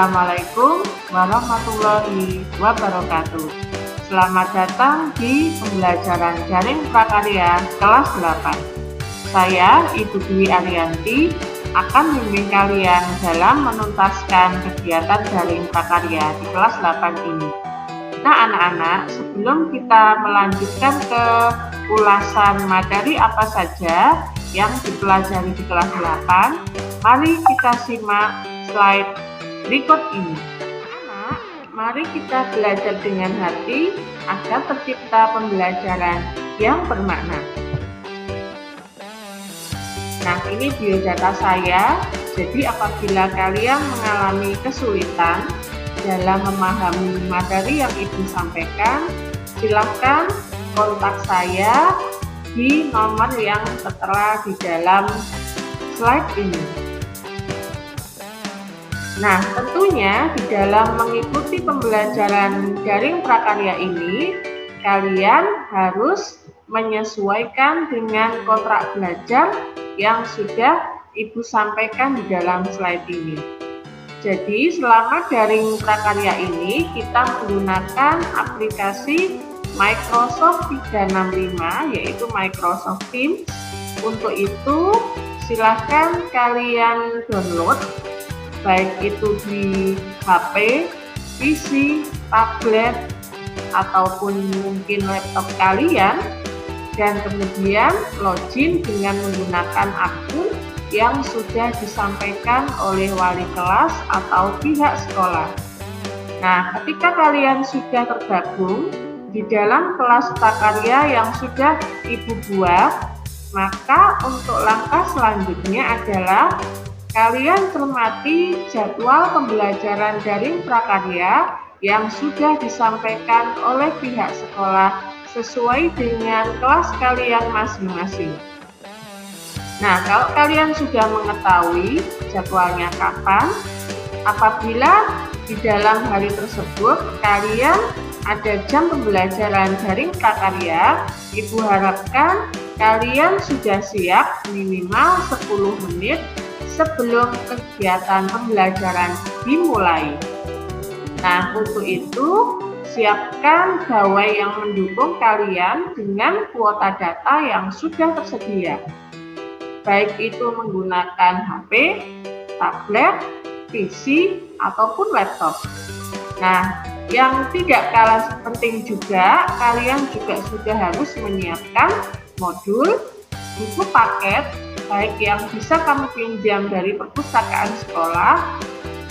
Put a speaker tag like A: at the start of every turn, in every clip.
A: Assalamualaikum warahmatullahi wabarakatuh. Selamat datang di pembelajaran daring prakarya kelas 8. Saya Ibu Dwi Arianti akan membimbing kalian dalam menuntaskan kegiatan daring prakarya di kelas 8 ini. Nah anak-anak, sebelum kita melanjutkan ke ulasan materi apa saja yang dipelajari di kelas 8, mari kita simak slide berikut ini. Anak, mari kita belajar dengan hati agar tercipta pembelajaran yang bermakna. Nah, ini biodata saya. Jadi apabila kalian mengalami kesulitan dalam memahami materi yang Ibu sampaikan, silakan kontak saya di nomor yang tertera di dalam slide ini. Nah, tentunya di dalam mengikuti pembelajaran daring prakarya ini, kalian harus menyesuaikan dengan kontrak belajar yang sudah Ibu sampaikan di dalam slide ini. Jadi, selama daring prakarya ini, kita menggunakan aplikasi Microsoft 365, yaitu Microsoft Teams. Untuk itu, silahkan kalian download, baik itu di HP, PC, tablet, ataupun mungkin laptop kalian, dan kemudian login dengan menggunakan akun yang sudah disampaikan oleh wali kelas atau pihak sekolah. Nah, ketika kalian sudah tergabung di dalam kelas prakarya yang sudah Ibu buat, maka untuk langkah selanjutnya adalah kalian cermati jadwal pembelajaran daring prakarya yang sudah disampaikan oleh pihak sekolah sesuai dengan kelas kalian masing-masing. Nah, kalau kalian sudah mengetahui jadwalnya kapan, apabila di dalam hari tersebut kalian ada jam pembelajaran daring prakarya, Ibu harapkan kalian sudah siap minimal 10 menit sebelum kegiatan pembelajaran dimulai. Nah, untuk itu, siapkan gawai yang mendukung kalian dengan kuota data yang sudah tersedia. Baik itu menggunakan HP, tablet, PC, ataupun laptop. Nah, yang tidak kalah penting juga, kalian juga sudah harus menyiapkan modul, buku paket, baik yang bisa kamu pinjam dari perpustakaan sekolah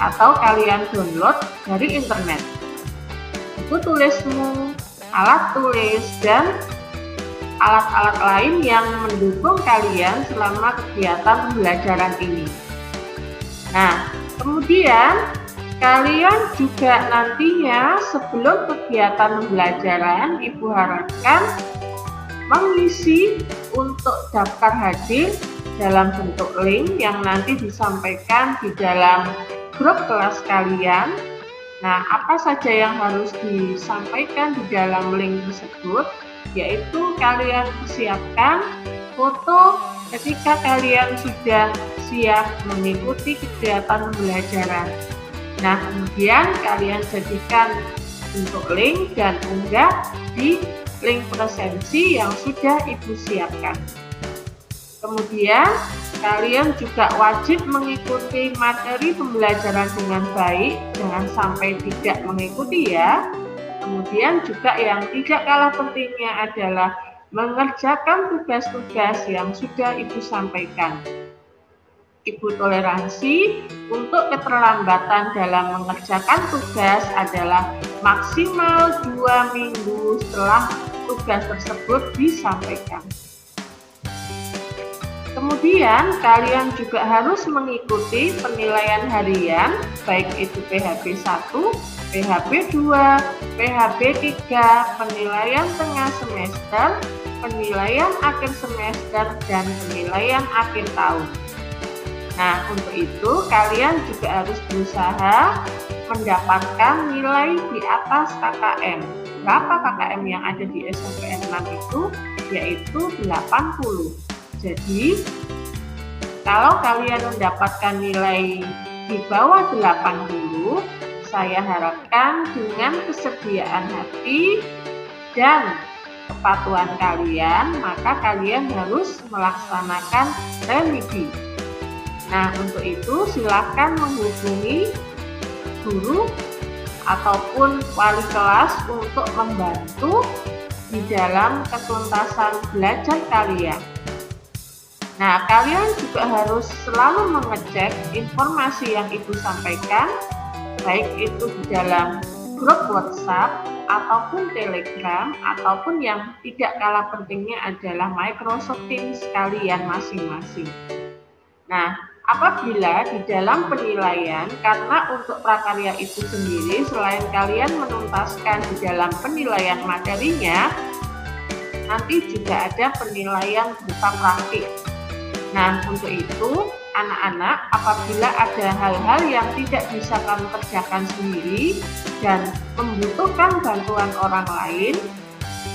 A: atau kalian download dari internet. Buku tulismu, alat tulis, dan alat-alat lain yang mendukung kalian selama kegiatan pembelajaran ini. Nah, kemudian kalian juga nantinya sebelum kegiatan pembelajaran, Ibu harapkan mengisi untuk daftar hadir dalam bentuk link yang nanti disampaikan di dalam grup kelas kalian. Nah, apa saja yang harus disampaikan di dalam link tersebut? Yaitu kalian siapkan foto ketika kalian sudah siap mengikuti kegiatan pembelajaran. Nah, kemudian kalian jadikan bentuk link dan unggah di link presensi yang sudah Ibu siapkan. Kemudian, kalian juga wajib mengikuti materi pembelajaran dengan baik, jangan sampai tidak mengikuti ya. Kemudian juga yang tidak kalah pentingnya adalah mengerjakan tugas-tugas yang sudah Ibu sampaikan. Ibu toleransi untuk keterlambatan dalam mengerjakan tugas adalah maksimal 2 minggu setelah tugas tersebut disampaikan. Kemudian kalian juga harus mengikuti penilaian harian, baik itu PHB 1, PHB 2, PHB 3, penilaian tengah semester, penilaian akhir semester, dan penilaian akhir tahun. Nah, untuk itu kalian juga harus berusaha mendapatkan nilai di atas KKM. Berapa KKM yang ada di SNMPTN 6 itu? Yaitu 80. Jadi, kalau kalian mendapatkan nilai di bawah 80, saya harapkan dengan kesediaan hati dan kepatuhan kalian, maka kalian harus melaksanakan remedi. Nah, untuk itu silakan menghubungi guru ataupun wali kelas untuk membantu di dalam ketuntasan belajar kalian. Nah, kalian juga harus selalu mengecek informasi yang Ibu sampaikan, baik itu di dalam grup WhatsApp ataupun Telegram, ataupun yang tidak kalah pentingnya adalah Microsoft Teams kalian masing-masing. Nah, apabila di dalam penilaian, karena untuk prakarya itu sendiri, selain kalian menuntaskan di dalam penilaian materinya, nanti juga ada penilaian berupa praktik. Nah, untuk itu, anak-anak, apabila ada hal-hal yang tidak bisa kamu kerjakan sendiri dan membutuhkan bantuan orang lain,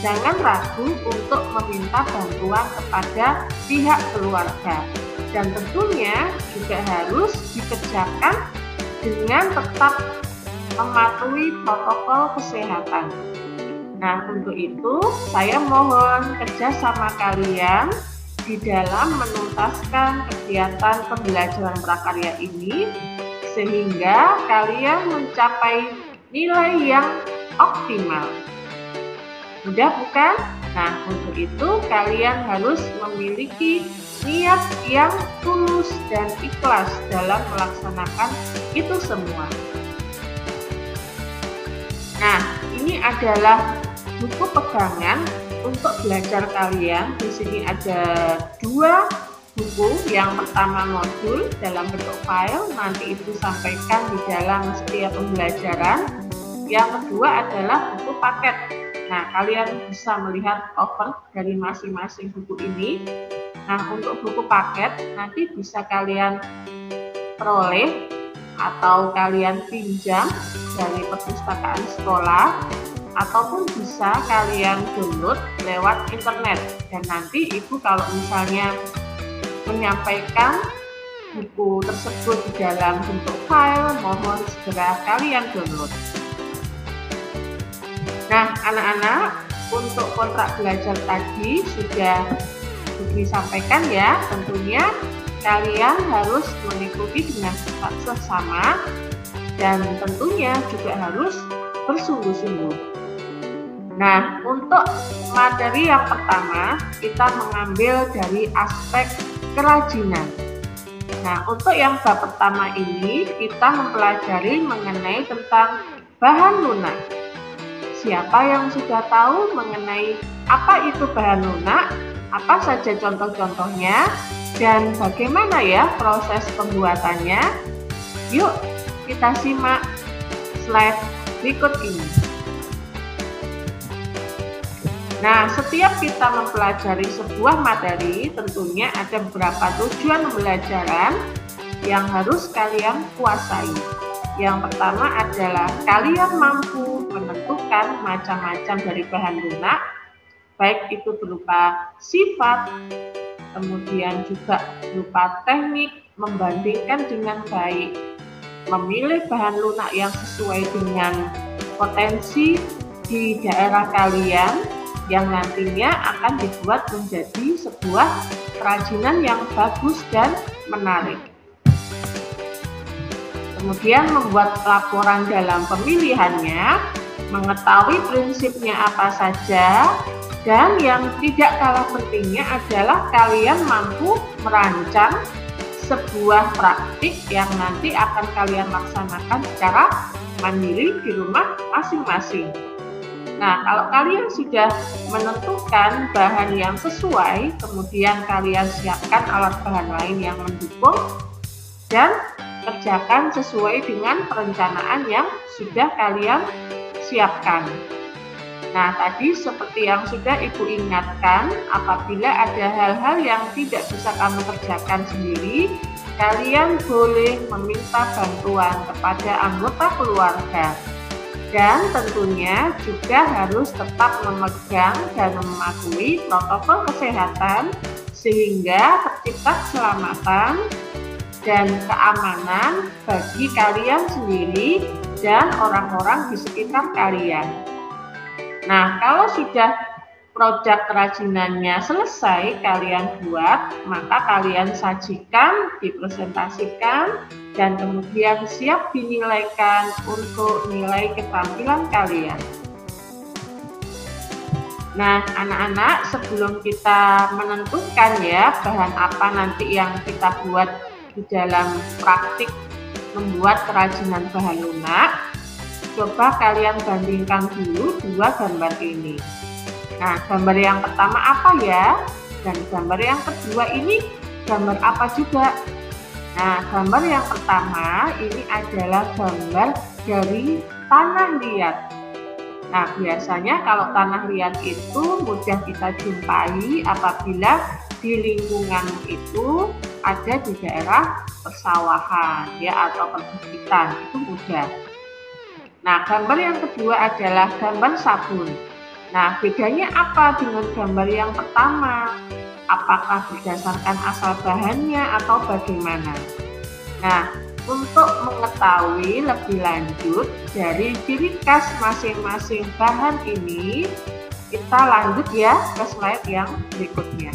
A: jangan ragu untuk meminta bantuan kepada pihak keluarga. Dan tentunya juga harus dikerjakan dengan tetap mematuhi protokol kesehatan. Nah, untuk itu saya mohon kerjasama kalian di dalam menuntaskan kegiatan pembelajaran prakarya ini, sehingga kalian mencapai nilai yang optimal. Mudah bukan? Nah, untuk itu kalian harus memiliki niat yang tulus dan ikhlas dalam melaksanakan itu semua. Nah, ini adalah buku pegangan untuk belajar kalian. Di sini ada 2 buku. Yang pertama modul dalam bentuk file, nanti Ibu sampaikan di dalam setiap pembelajaran. Yang kedua adalah buku paket. Nah, kalian bisa melihat cover dari masing-masing buku ini. Nah, untuk buku paket nanti bisa kalian peroleh atau kalian pinjam dari perpustakaan sekolah, ataupun bisa kalian download lewat internet. Dan nanti Ibu kalau misalnya menyampaikan buku tersebut di dalam bentuk file, mohon segera kalian download. Nah, anak-anak, untuk kontrak belajar tadi sudah disampaikan ya. Tentunya kalian harus mengikuti dengan seksama dan tentunya juga harus bersungguh-sungguh. Nah, untuk materi yang pertama, kita mengambil dari aspek kerajinan. Nah, untuk yang bab pertama ini, kita mempelajari mengenai tentang bahan lunak. Siapa yang sudah tahu mengenai apa itu bahan lunak, apa saja contoh-contohnya, dan bagaimana ya proses pembuatannya? Yuk, kita simak slide berikut ini. Nah, setiap kita mempelajari sebuah materi, tentunya ada beberapa tujuan pembelajaran yang harus kalian kuasai. Yang pertama adalah kalian mampu menentukan macam-macam dari bahan lunak, baik itu berupa sifat, kemudian juga berupa teknik, membandingkan dengan baik, memilih bahan lunak yang sesuai dengan potensi di daerah kalian, yang nantinya akan dibuat menjadi sebuah kerajinan yang bagus dan menarik. Kemudian membuat laporan dalam pemilihannya, mengetahui prinsipnya apa saja, dan yang tidak kalah pentingnya adalah kalian mampu merancang sebuah praktik yang nanti akan kalian laksanakan secara mandiri di rumah masing-masing. Nah, kalau kalian sudah menentukan bahan yang sesuai, kemudian kalian siapkan alat bahan lain yang mendukung dan kerjakan sesuai dengan perencanaan yang sudah kalian siapkan. Nah, tadi seperti yang sudah Ibu ingatkan, apabila ada hal-hal yang tidak bisa kamu kerjakan sendiri, kalian boleh meminta bantuan kepada anggota keluarga. Dan tentunya juga harus tetap memegang dan mematuhi protokol kesehatan sehingga tercipta keselamatan dan keamanan bagi kalian sendiri dan orang-orang di sekitar kalian. Nah, kalau sudah produk kerajinannya selesai kalian buat, maka kalian sajikan, dipresentasikan, dan kemudian siap dinilaikan untuk nilai keterampilan kalian. Nah, anak-anak, sebelum kita menentukan ya bahan apa nanti yang kita buat di dalam praktik membuat kerajinan bahan lunak, coba kalian bandingkan dulu dua gambar ini. Nah, gambar yang pertama apa ya? Dan gambar yang kedua ini gambar apa juga? Nah, gambar yang pertama ini adalah gambar dari tanah liat. Nah, biasanya kalau tanah liat itu mudah kita jumpai apabila di lingkungan itu ada di daerah persawahan ya atau perbukitan, itu mudah. Nah, gambar yang kedua adalah gambar sabun. Nah, bedanya apa dengan gambar yang pertama? Apakah berdasarkan asal bahannya atau bagaimana? Nah, untuk mengetahui lebih lanjut dari ciri khas masing-masing bahan ini, kita lanjut ya ke slide yang berikutnya.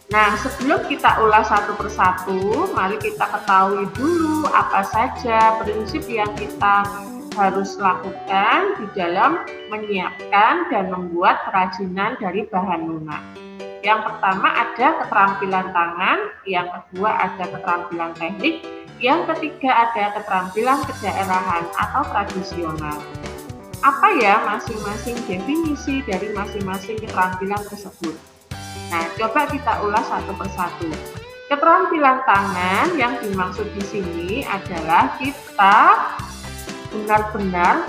A: Nah, sebelum kita ulas satu persatu, mari kita ketahui dulu apa saja prinsip yang kita harus lakukan di dalam menyiapkan dan membuat kerajinan dari bahan lunak. Yang pertama ada keterampilan tangan, yang kedua ada keterampilan teknik, yang ketiga ada keterampilan kedaerahan atau tradisional. Apa ya masing-masing definisi dari masing-masing keterampilan tersebut? Nah, coba kita ulas satu persatu. Keterampilan tangan yang dimaksud di sini adalah kita benar-benar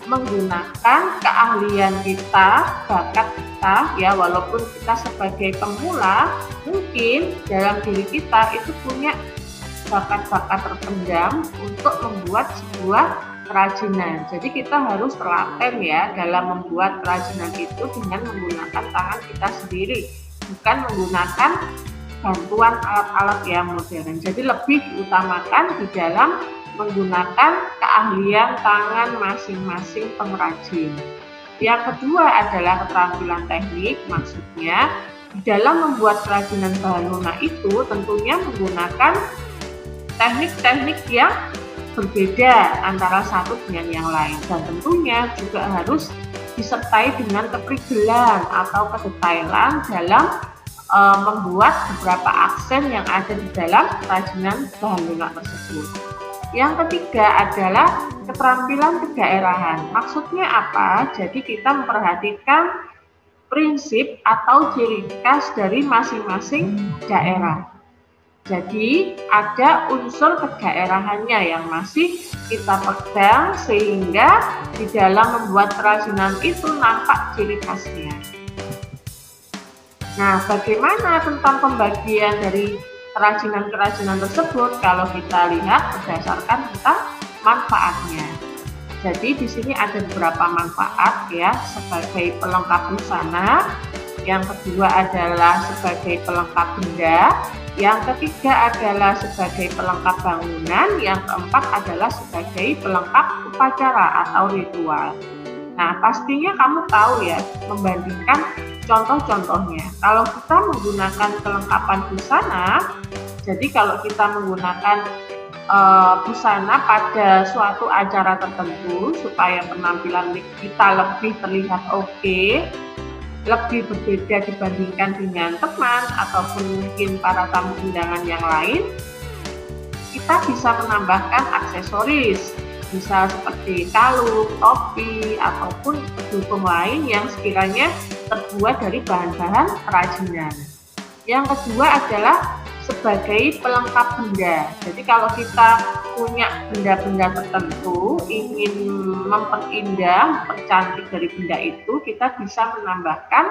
A: menggunakan keahlian kita, bakat kita ya, walaupun kita sebagai pemula mungkin dalam diri kita itu punya bakat-bakat terpendam untuk membuat sebuah kerajinan. Jadi kita harus telaten ya dalam membuat kerajinan itu dengan menggunakan tangan kita sendiri, bukan menggunakan bantuan alat-alat yang modern. Jadi lebih diutamakan di dalam menggunakan keahlian tangan masing-masing pengrajin. Yang kedua adalah keterampilan teknik, maksudnya di dalam membuat kerajinan bahan lunak itu tentunya menggunakan teknik-teknik yang berbeda antara satu dengan yang lain, dan tentunya juga harus disertai dengan keprigelan atau kedetailan dalam membuat beberapa aksen yang ada di dalam kerajinan bahan lunak tersebut. Yang ketiga adalah keterampilan kedaerahan. Maksudnya apa? Jadi kita memperhatikan prinsip atau ciri khas dari masing-masing daerah. Jadi ada unsur kedaerahannya yang masih kita pegang sehingga di dalam membuat kerajinan itu nampak ciri khasnya. Nah, bagaimana tentang pembagian dari kerajinan-kerajinan tersebut kalau kita lihat berdasarkan tentang manfaatnya. Jadi di sini ada beberapa manfaat ya, sebagai pelengkap busana, yang kedua adalah sebagai pelengkap benda, yang ketiga adalah sebagai pelengkap bangunan, yang keempat adalah sebagai pelengkap upacara atau ritual. Nah, pastinya kamu tahu ya, membandingkan contoh-contohnya. Kalau kita menggunakan kelengkapan busana, jadi kalau kita menggunakan busana pada suatu acara tertentu supaya penampilan kita lebih terlihat oke, lebih berbeda dibandingkan dengan teman ataupun mungkin para tamu undangan yang lain, kita bisa menambahkan aksesoris, bisa seperti kalung, topi, ataupun pendukung lain yang sekiranya terbuat dari bahan-bahan kerajinan. Yang kedua adalah sebagai pelengkap benda. Jadi kalau kita punya benda-benda tertentu, ingin memperindah, mempercantik dari benda itu, kita bisa menambahkan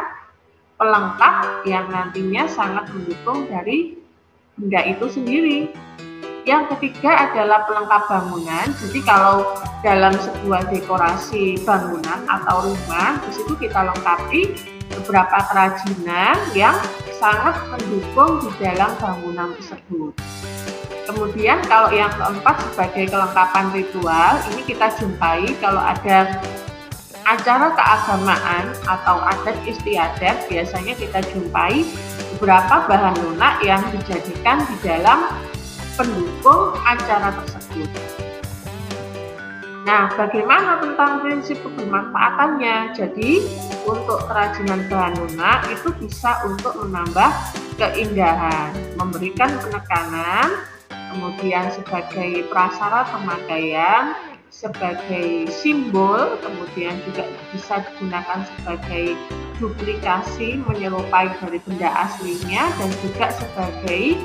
A: pelengkap yang nantinya sangat mendukung dari benda itu sendiri. Yang ketiga adalah pelengkap bangunan. Jadi kalau dalam sebuah dekorasi bangunan atau rumah, di situ kita lengkapi beberapa kerajinan yang sangat mendukung di dalam bangunan tersebut. Kemudian kalau yang keempat sebagai kelengkapan ritual, ini kita jumpai kalau ada acara keagamaan atau adat istiadat, biasanya kita jumpai beberapa bahan lunak yang dijadikan di dalam pendukung acara tersebut. Nah, bagaimana tentang prinsip kebermanfaatannya? Jadi, untuk kerajinan bahan lunak itu bisa untuk menambah keindahan, memberikan penekanan, kemudian sebagai prasyarat pemakaian, sebagai simbol, kemudian juga bisa digunakan sebagai duplikasi menyerupai dari benda aslinya, dan juga sebagai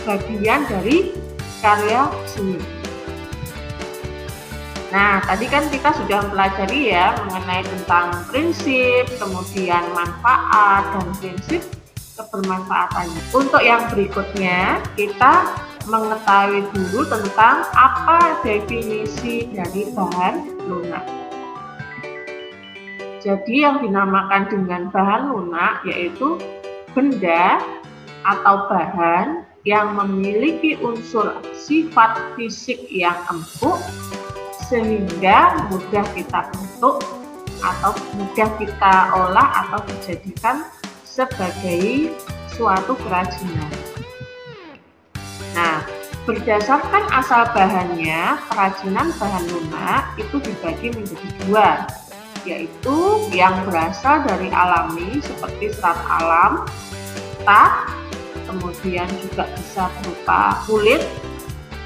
A: bagian dari karya seni. Nah, tadi kan kita sudah mempelajari ya mengenai tentang prinsip, kemudian manfaat, dan prinsip kebermanfaatannya. Untuk yang berikutnya, kita mengetahui dulu tentang apa definisi dari bahan lunak. Jadi yang dinamakan dengan bahan lunak yaitu benda atau bahan yang memiliki unsur sifat fisik yang empuk sehingga mudah kita bentuk atau mudah kita olah atau dijadikan sebagai suatu kerajinan. Nah, berdasarkan asal bahannya, kerajinan bahan lunak itu dibagi menjadi dua, yaitu yang berasal dari alami seperti serat alam, tak, kemudian juga bisa berupa kulit,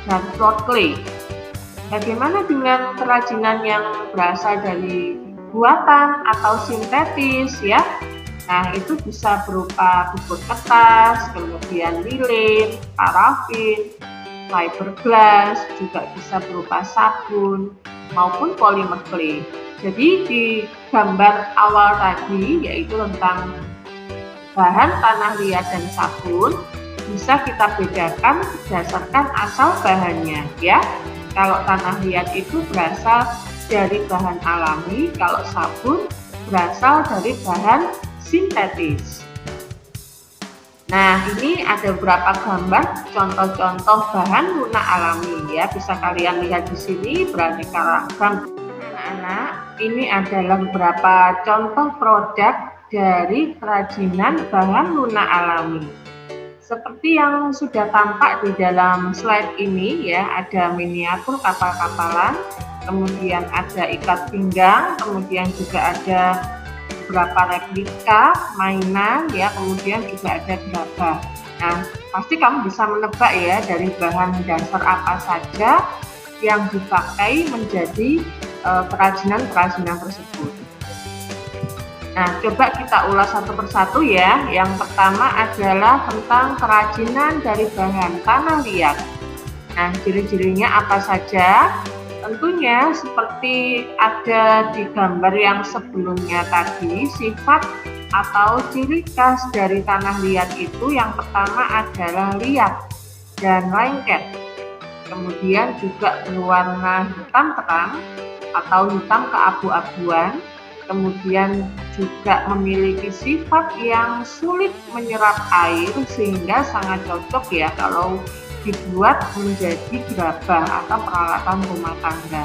A: dan float clay. Bagaimana dengan kerajinan yang berasal dari buatan atau sintetis ya? Nah, itu bisa berupa bubur kertas, kemudian lilin, parafin, fiberglass, juga bisa berupa sabun maupun polimer clay. Jadi di gambar awal tadi yaitu tentang bahan tanah liat dan sabun bisa kita bedakan berdasarkan asal bahannya ya. Kalau tanah liat itu berasal dari bahan alami, kalau sabun berasal dari bahan sintetis. Nah, ini ada beberapa gambar contoh-contoh bahan lunak alami ya, bisa kalian lihat di sini beraneka ragam. Anak-anak, ini adalah beberapa contoh produk dari kerajinan bahan lunak alami. Seperti yang sudah tampak di dalam slide ini ya, ada miniatur kapal-kapalan, kemudian ada ikat pinggang, kemudian juga ada beberapa replika mainan ya, kemudian juga ada gerabah. Nah, pasti kamu bisa menebak ya dari bahan dasar apa saja yang dipakai menjadi kerajinan-kerajinan tersebut. Nah, coba kita ulas satu persatu ya. Yang pertama adalah tentang kerajinan dari bahan tanah liat. Nah, ciri-cirinya apa saja? Tentunya seperti ada di gambar yang sebelumnya tadi, sifat atau ciri khas dari tanah liat itu yang pertama adalah liat dan lengket. Kemudian juga berwarna hitam terang atau hitam keabu-abuan. Kemudian juga memiliki sifat yang sulit menyerap air sehingga sangat cocok ya kalau dibuat menjadi gerabah atau peralatan rumah tangga.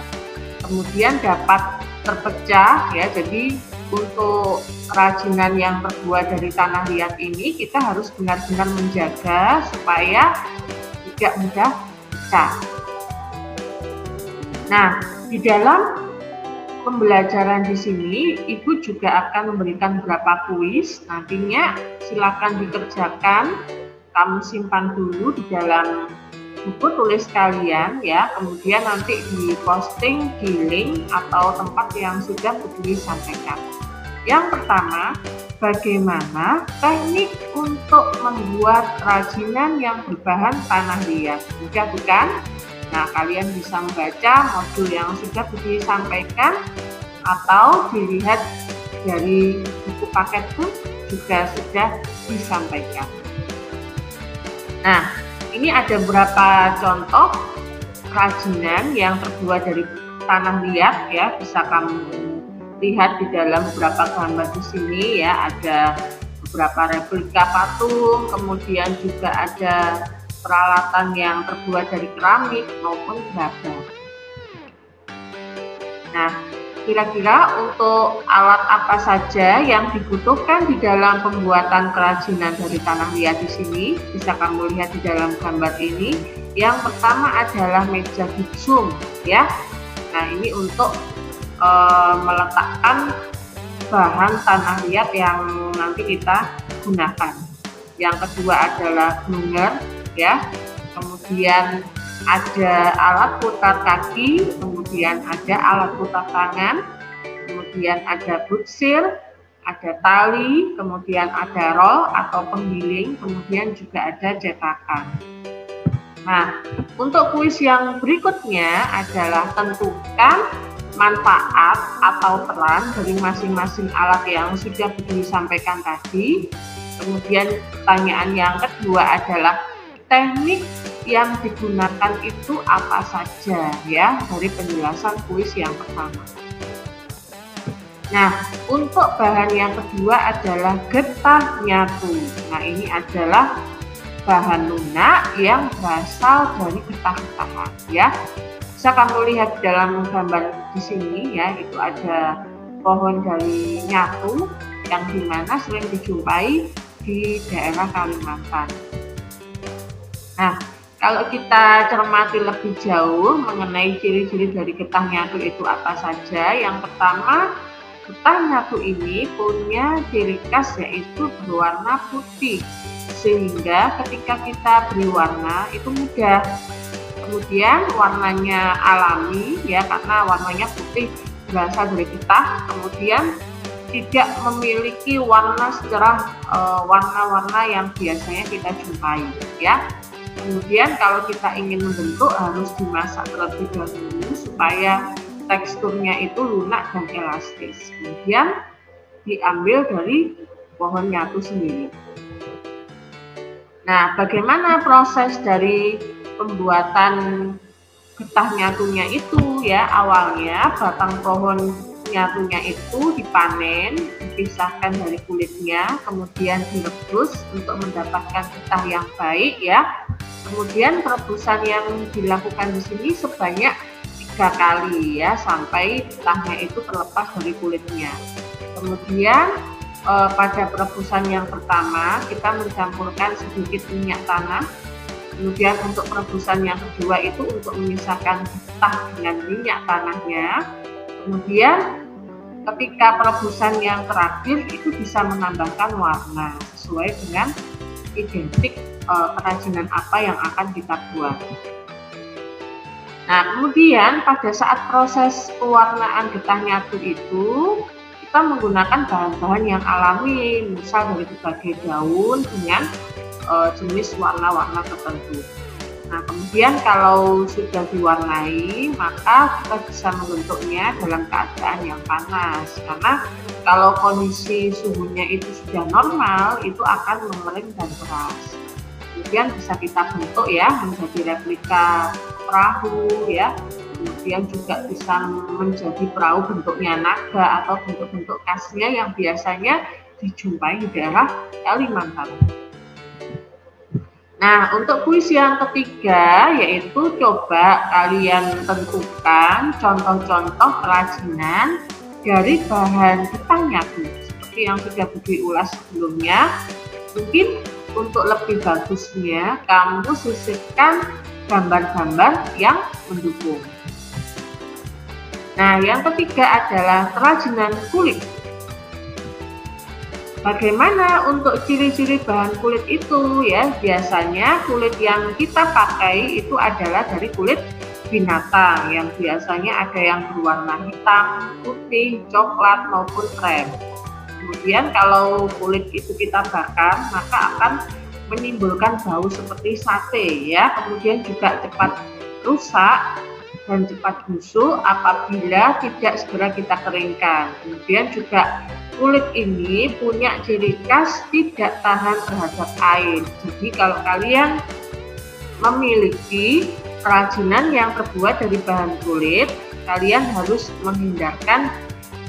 A: Kemudian dapat terpecah ya, jadi untuk kerajinan yang terbuat dari tanah liat ini kita harus benar-benar menjaga supaya tidak mudah pecah. Nah, di dalam pembelajaran di sini, Ibu juga akan memberikan beberapa kuis. Nantinya silakan dikerjakan, kamu simpan dulu di dalam buku tulis kalian ya. Kemudian nanti diposting di link atau tempat yang sudah Ibu sampaikan. Yang pertama, bagaimana teknik untuk membuat kerajinan yang berbahan tanah liat? Mudah bukan? Nah, kalian bisa membaca modul yang sudah Budi sampaikan atau dilihat dari buku paket pun juga sudah disampaikan. Nah, ini ada beberapa contoh kerajinan yang terbuat dari tanah liat ya, bisa kamu lihat di dalam beberapa gambar di sini ya, ada beberapa replika patung, kemudian juga ada peralatan yang terbuat dari keramik maupun gerabah. Nah, kira-kira untuk alat apa saja yang dibutuhkan di dalam pembuatan kerajinan dari tanah liat di sini? Bisa kamu lihat di dalam gambar ini. Yang pertama adalah meja gipsum, ya. Nah, ini untuk meletakkan bahan tanah liat yang nanti kita gunakan. Yang kedua adalah glunger, ya. Kemudian ada alat putar kaki, kemudian ada alat putar tangan, kemudian ada butsir, ada tali, kemudian ada roll atau penggiling, kemudian juga ada cetakan. Nah, untuk kuis yang berikutnya adalah tentukan manfaat atau peran dari masing-masing alat yang sudah disampaikan tadi. Kemudian pertanyaan yang kedua adalah teknik yang digunakan itu apa saja ya dari penjelasan kuis yang pertama. Nah, untuk bahan yang kedua adalah getah nyatu. Nah, ini adalah bahan lunak yang berasal dari getah-getahan ya. Bisa kamu lihat di dalam gambar di sini ya, itu ada pohon dari nyatu yang dimana sering dijumpai di daerah Kalimantan. Nah, kalau kita cermati lebih jauh mengenai ciri-ciri dari getah nyatu itu apa saja, yang pertama, getah nyatu ini punya ciri khas yaitu berwarna putih, sehingga ketika kita beri warna itu mudah. Kemudian warnanya alami ya, karena warnanya putih berasal dari getah. Kemudian tidak memiliki warna secerah warna-warna yang biasanya kita jumpai ya. Kemudian kalau kita ingin membentuk harus dimasak terlebih dahulu supaya teksturnya itu lunak dan elastis. Kemudian diambil dari pohon nyatu sendiri. Nah, bagaimana proses dari pembuatan getah nyatunya itu ya? Awalnya batang pohon nyatunya itu dipanen, dipisahkan dari kulitnya, kemudian direbus untuk mendapatkan getah yang baik ya. Kemudian perebusan yang dilakukan di sini sebanyak 3 kali ya, sampai getahnya itu terlepas dari kulitnya. Kemudian pada perebusan yang pertama kita mencampurkan sedikit minyak tanah. Kemudian untuk perebusan yang kedua itu untuk memisahkan getah dengan minyak tanahnya. Kemudian ketika perebusan yang terakhir itu bisa menambahkan warna sesuai dengan identik kerajinan apa yang akan kita buat. Nah, kemudian pada saat proses pewarnaan getah nyatu itu kita menggunakan bahan-bahan yang alami, misal dari berbagai daun dengan jenis warna-warna tertentu. Nah, kemudian kalau sudah diwarnai, maka kita bisa membentuknya dalam keadaan yang panas. Karena kalau kondisi suhunya itu sudah normal, itu akan mengering dan keras. Kemudian bisa kita bentuk ya menjadi replika perahu ya. Kemudian juga bisa menjadi perahu bentuknya naga atau bentuk-bentuk khasnya yang biasanya dijumpai di daerah Kalimantan. Nah, untuk kuis yang ketiga yaitu coba kalian tentukan contoh-contoh kerajinan dari bahan getah nyatu seperti yang sudah Budi ulas sebelumnya. Mungkin untuk lebih bagusnya kamu sisipkan gambar-gambar yang mendukung. Nah, yang ketiga adalah kerajinan kulit. Bagaimana untuk ciri-ciri bahan kulit itu ya? Biasanya kulit yang kita pakai itu adalah dari kulit binatang yang biasanya ada yang berwarna hitam, putih, coklat maupun krem. Kemudian kalau kulit itu kita bakar maka akan menimbulkan bau seperti sate ya. Kemudian juga cepat rusak dan cepat busuk apabila tidak segera kita keringkan. Kemudian juga kulit ini punya ciri khas tidak tahan terhadap air. Jadi kalau kalian memiliki kerajinan yang terbuat dari bahan kulit, kalian harus menghindarkan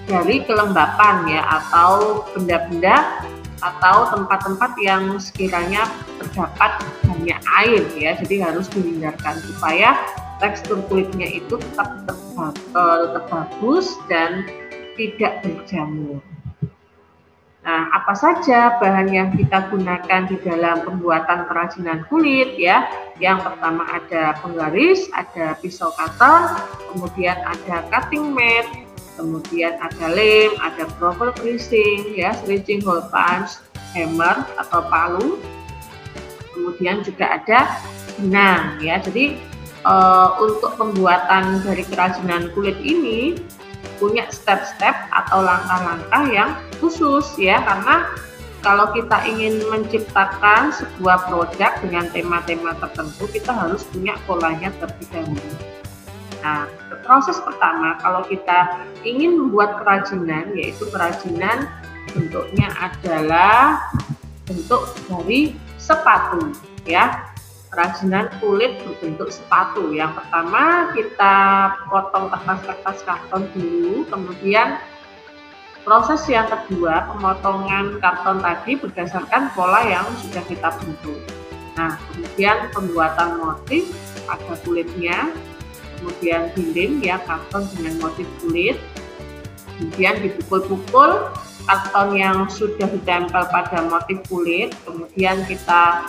A: dari kelembapan ya, atau benda-benda atau tempat-tempat yang sekiranya terdapat banyak air ya, jadi harus dihindarkan supaya tekstur kulitnya itu tetap bagus dan tidak berjamur. Nah, apa saja bahan yang kita gunakan di dalam pembuatan kerajinan kulit ya? Yang pertama ada penggaris, ada pisau cutter, kemudian ada cutting mat, kemudian ada lem, ada proper greasing ya, slitching hole punch, hammer atau palu. Kemudian juga ada benang ya. Jadi untuk pembuatan dari kerajinan kulit ini punya step-step atau langkah-langkah yang khusus ya, karena kalau kita ingin menciptakan sebuah produk dengan tema-tema tertentu, kita harus punya polanya terlebih dahulu. Nah, proses pertama kalau kita ingin membuat kerajinan, yaitu kerajinan bentuknya adalah bentuk dari sepatu ya. Kerajinan kulit berbentuk sepatu. Yang pertama kita potong kertas-kertas karton dulu, kemudian proses yang kedua pemotongan karton tadi berdasarkan pola yang sudah kita bentuk. Nah, kemudian pembuatan motif pada kulitnya, kemudian dilem ya karton dengan motif kulit, kemudian dipukul-pukul karton yang sudah ditempel pada motif kulit, kemudian kita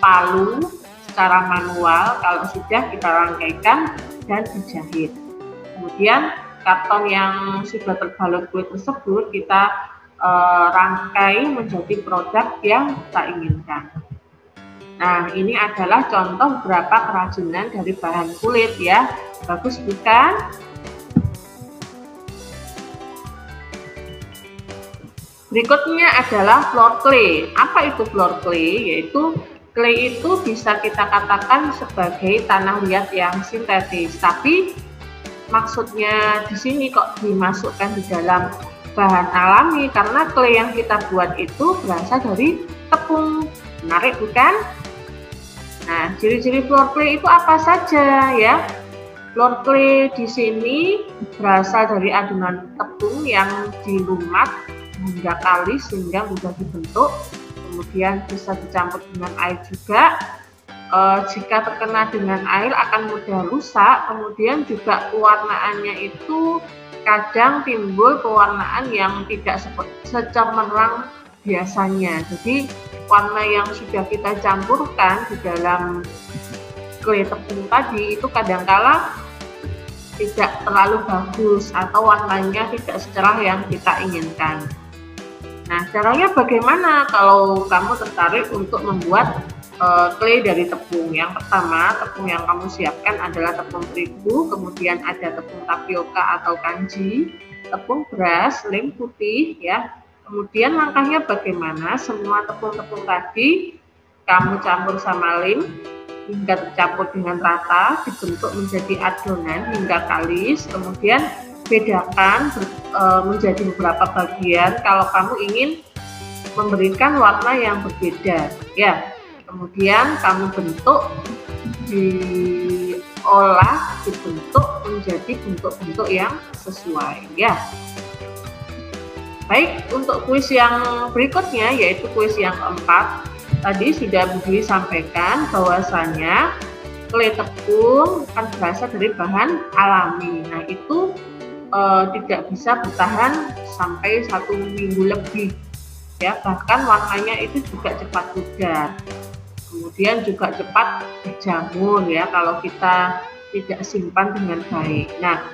A: palu secara manual, kalau sudah kita rangkaikan dan dijahit. Kemudian karton yang sudah terbalut kulit tersebut kita rangkai menjadi produk yang kita inginkan. Nah, ini adalah contoh beberapa kerajinan dari bahan kulit ya. Bagus bukan? Berikutnya adalah floor clay. Apa itu floor clay? Yaitu clay itu bisa kita katakan sebagai tanah liat yang sintetis. Tapi maksudnya di sini kok dimasukkan di dalam bahan alami, karena clay yang kita buat itu berasal dari tepung. Menarik bukan? Nah, ciri-ciri floor clay itu apa saja ya? Floor clay di sini berasal dari adonan tepung yang dilumat hingga kalis sehingga mudah dibentuk, kemudian bisa dicampur dengan air juga. Jika terkena dengan air akan mudah rusak, kemudian juga pewarnaannya itu kadang timbul pewarnaan yang tidak secemerlang biasanya. Jadi warna yang sudah kita campurkan di dalam clay tepung tadi itu kadangkala tidak terlalu bagus atau warnanya tidak secerah yang kita inginkan. Nah, caranya bagaimana kalau kamu tertarik untuk membuat clay dari tepung? Yang pertama, tepung yang kamu siapkan adalah tepung terigu, kemudian ada tepung tapioka atau kanji, tepung beras, lem putih ya. Kemudian langkahnya bagaimana? Semua tepung-tepung tadi kamu campur sama lem hingga tercampur dengan rata, dibentuk menjadi adonan hingga kalis, kemudian bedakan menjadi beberapa bagian kalau kamu ingin memberikan warna yang berbeda ya. Kemudian kamu bentuk, diolah, dibentuk menjadi bentuk-bentuk yang sesuai ya. Baik, untuk kuis yang berikutnya yaitu kuis yang keempat. Tadi sudah Budi sampaikan bahwasanya clay tepung akan berasal dari bahan alami. Nah, itu tidak bisa bertahan sampai 1 minggu lebih ya, bahkan warnanya itu juga cepat pudar, kemudian juga cepat berjamur ya kalau kita tidak simpan dengan baik. Nah,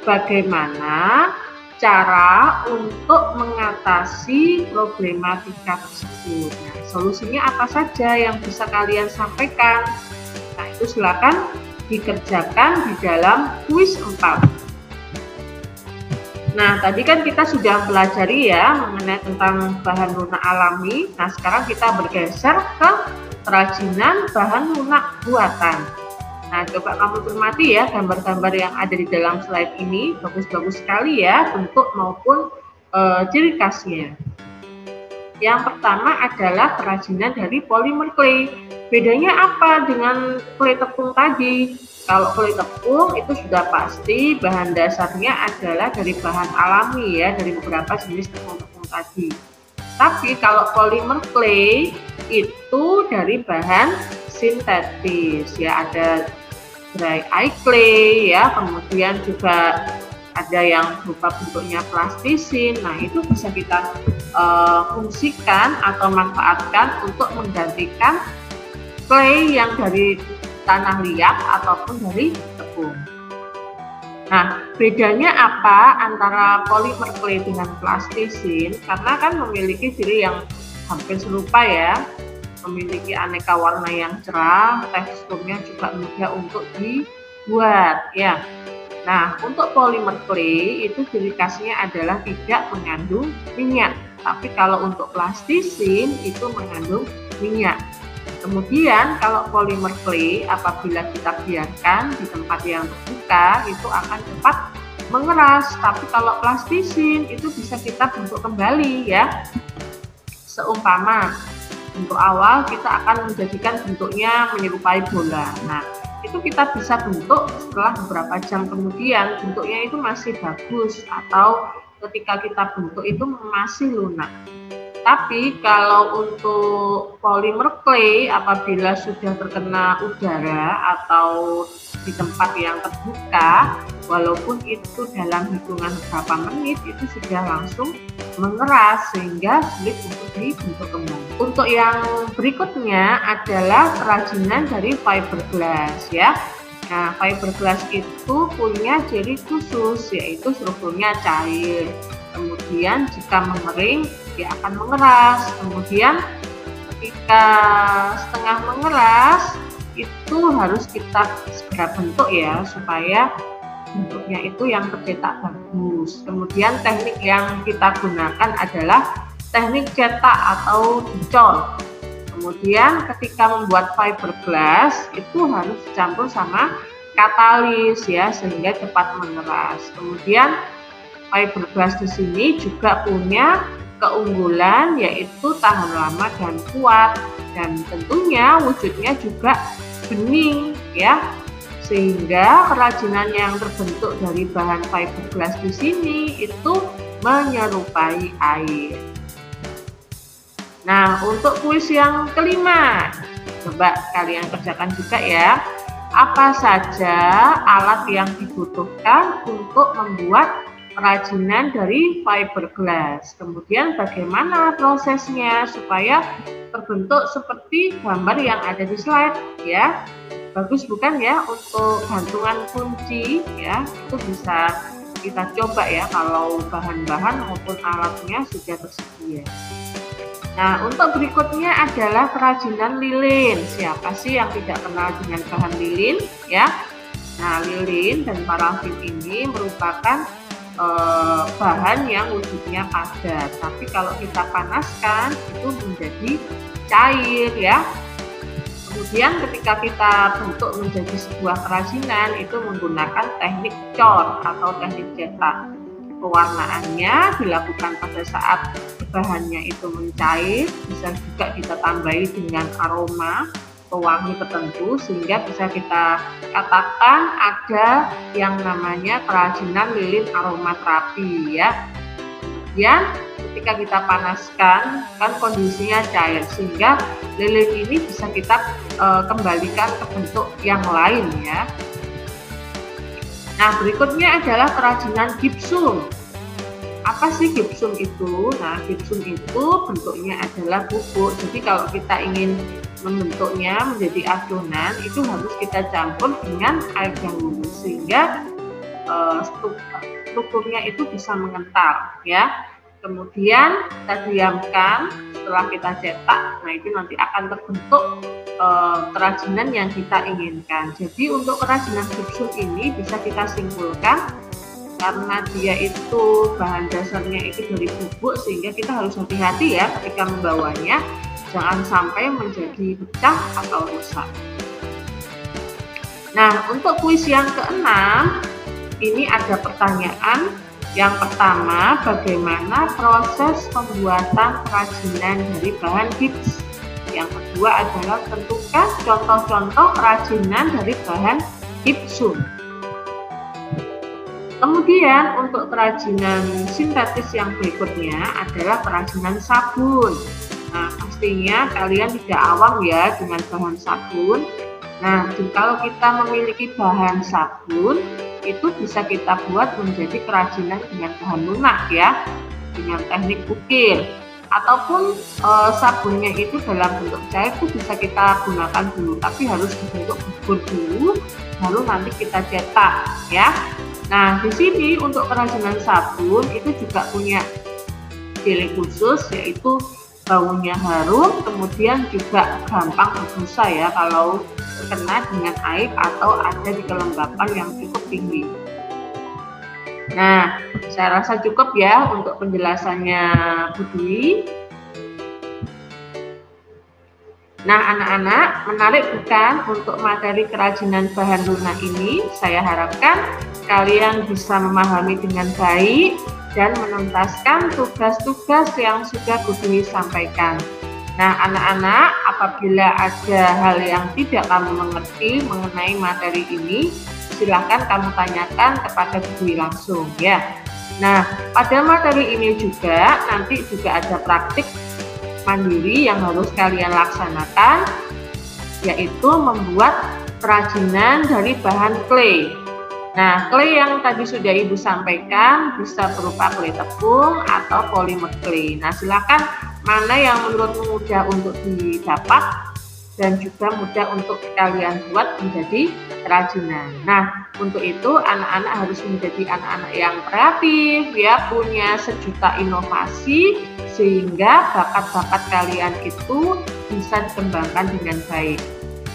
A: bagaimana cara untuk mengatasi problematika tersebut? Nah, solusinya apa saja yang bisa kalian sampaikan? Nah, itu silakan dikerjakan di dalam kuis 4. Nah, tadi kan kita sudah pelajari ya mengenai tentang bahan lunak alami. Nah, sekarang kita bergeser ke kerajinan bahan lunak buatan. Nah, coba kamu cermati ya gambar-gambar yang ada di dalam slide ini. Bagus-bagus sekali ya bentuk maupun ciri khasnya. Yang pertama adalah kerajinan dari polimer clay. Bedanya apa dengan clay tepung tadi? Kalau clay tepung itu sudah pasti bahan dasarnya adalah dari bahan alami ya, dari beberapa jenis tepung-tepung tadi. Tapi kalau polimer clay itu dari bahan sintetis ya, ada dry eye clay ya, kemudian juga ada yang berupa bentuknya plastisin. Nah, itu bisa kita fungsikan atau manfaatkan untuk menggantikan clay yang dari tanah liat ataupun dari tepung. Nah, bedanya apa antara polimer clay dengan plastisin? Karena kan memiliki ciri yang hampir serupa ya, memiliki aneka warna yang cerah, teksturnya juga mudah untuk dibuat ya. Nah, untuk polimer clay itu ciri khasnya adalah tidak mengandung minyak. Tapi kalau untuk plastisin itu mengandung minyak. Kemudian kalau polimer clay apabila kita biarkan di tempat yang terbuka itu akan cepat mengeras. Tapi kalau plastisin itu bisa kita bentuk kembali ya. Seumpama untuk awal kita akan menjadikan bentuknya menyerupai bola. Nah, itu kita bisa bentuk setelah beberapa jam kemudian bentuknya itu masih bagus atau ketika kita bentuk itu masih lunak. Tapi kalau untuk polimer clay apabila sudah terkena udara atau di tempat yang terbuka, walaupun itu dalam hitungan beberapa menit itu sudah langsung mengeras sehingga sulit untuk dibentuk kembali. Untuk yang berikutnya adalah kerajinan dari fiberglass ya. Nah, fiberglass itu punya ciri khusus yaitu strukturnya cair. Kemudian jika mengering dia akan mengeras. Kemudian ketika setengah mengeras itu harus kita segera bentuk ya supaya bentuknya itu yang tercetak bagus. Kemudian teknik yang kita gunakan adalah teknik cetak atau dicor. Kemudian ketika membuat fiberglass itu harus dicampur sama katalis ya sehingga cepat mengeras. Kemudian fiberglass di sini juga punya keunggulan yaitu tahan lama dan kuat, dan tentunya wujudnya juga bening ya, sehingga kerajinan yang terbentuk dari bahan fiberglass di sini itu menyerupai air. Nah, untuk kuis yang kelima, coba kalian kerjakan juga ya. Apa saja alat yang dibutuhkan untuk membuat kerajinan dari fiberglass? Kemudian bagaimana prosesnya supaya terbentuk seperti gambar yang ada di slide ya. Bagus bukan ya untuk gantungan kunci ya, itu bisa kita coba ya kalau bahan-bahan maupun alatnya sudah tersedia. Nah, untuk berikutnya adalah kerajinan lilin. Siapa sih yang tidak kenal dengan bahan lilin ya? Nah, lilin dan parafin ini merupakan bahan yang wujudnya padat, tapi kalau kita panaskan itu menjadi cair ya. Kemudian ketika kita bentuk menjadi sebuah kerajinan itu menggunakan teknik cor atau teknik cetak. Pewarnaannya dilakukan pada saat bahannya itu mencair, bisa juga kita tambahi dengan aroma pewangi tertentu sehingga bisa kita katakan ada yang namanya kerajinan lilin aromaterapi ya. Kemudian ketika kita panaskan kan kondisinya cair sehingga lilin ini bisa kita kembalikan ke bentuk yang lain ya. Nah, berikutnya adalah kerajinan gipsum. Apa sih gipsum itu? Nah, gipsum itu bentuknya adalah bubuk. Jadi kalau kita ingin membentuknya menjadi adonan itu harus kita campur dengan air dahulu sehingga strukturnya itu bisa mengental ya. Kemudian kita diamkan, setelah kita cetak, nah itu nanti akan terbentuk kerajinan yang kita inginkan. Jadi untuk kerajinan gipsum ini bisa kita simpulkan karena dia itu bahan dasarnya itu dari bubuk sehingga kita harus hati-hati ya ketika membawanya, jangan sampai menjadi pecah atau rusak. Nah, untuk kuis yang keenam ini ada pertanyaan Yang pertama, bagaimana proses pembuatan kerajinan dari bahan gips. Yang kedua adalah tentukan contoh-contoh kerajinan dari bahan gipsum. Kemudian untuk kerajinan sintetis yang berikutnya adalah kerajinan sabun. Nah, pastinya kalian tidak awam ya dengan bahan sabun. Nah, kalau kita memiliki bahan sabun, itu bisa kita buat menjadi kerajinan dengan bahan lunak ya, dengan teknik ukir. Ataupun sabunnya itu dalam bentuk cair itu bisa kita gunakan dulu, tapi harus dibentuk bubur dulu, lalu nanti kita cetak ya. Nah, di sini untuk kerajinan sabun itu juga punya ciri khusus, yaitu baunya harum, kemudian juga gampang berbusa ya kalau terkena dengan air atau ada di kelembapan yang cukup tinggi. Nah, saya rasa cukup ya untuk penjelasannya Bu Dwi. Nah, anak-anak, menarik bukan untuk materi kerajinan bahan lunak ini? Saya harapkan kalian bisa memahami dengan baik dan menuntaskan tugas-tugas yang sudah Bu Dwi sampaikan. Nah, anak-anak, apabila ada hal yang tidak kamu mengerti mengenai materi ini, silahkan kamu tanyakan kepada Bu Dwi langsung ya. Nah, pada materi ini juga nanti juga ada praktik mandiri yang harus kalian laksanakan, yaitu membuat kerajinan dari bahan clay. Nah, clay yang tadi sudah Ibu sampaikan bisa berupa clay tepung atau polimer clay. Nah, silakan mana yang menurutmu mudah untuk didapat dan juga mudah untuk kalian buat menjadi kerajinan. Nah, untuk itu anak-anak harus menjadi anak-anak yang kreatif ya, punya sejuta inovasi sehingga bakat-bakat kalian itu bisa dikembangkan dengan baik.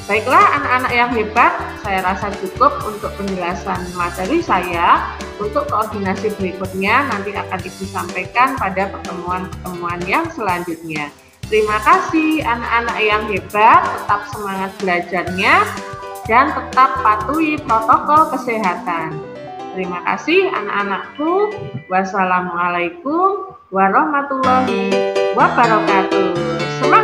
A: Baiklah anak-anak yang hebat, saya rasa cukup untuk penjelasan materi saya. Untuk koordinasi berikutnya nanti akan Ibu sampaikan pada pertemuan-pertemuan yang selanjutnya. Terima kasih anak-anak yang hebat, tetap semangat belajarnya dan tetap patuhi protokol kesehatan. Terima kasih anak-anakku. Wassalamualaikum warahmatullahi wabarakatuh. Semangat!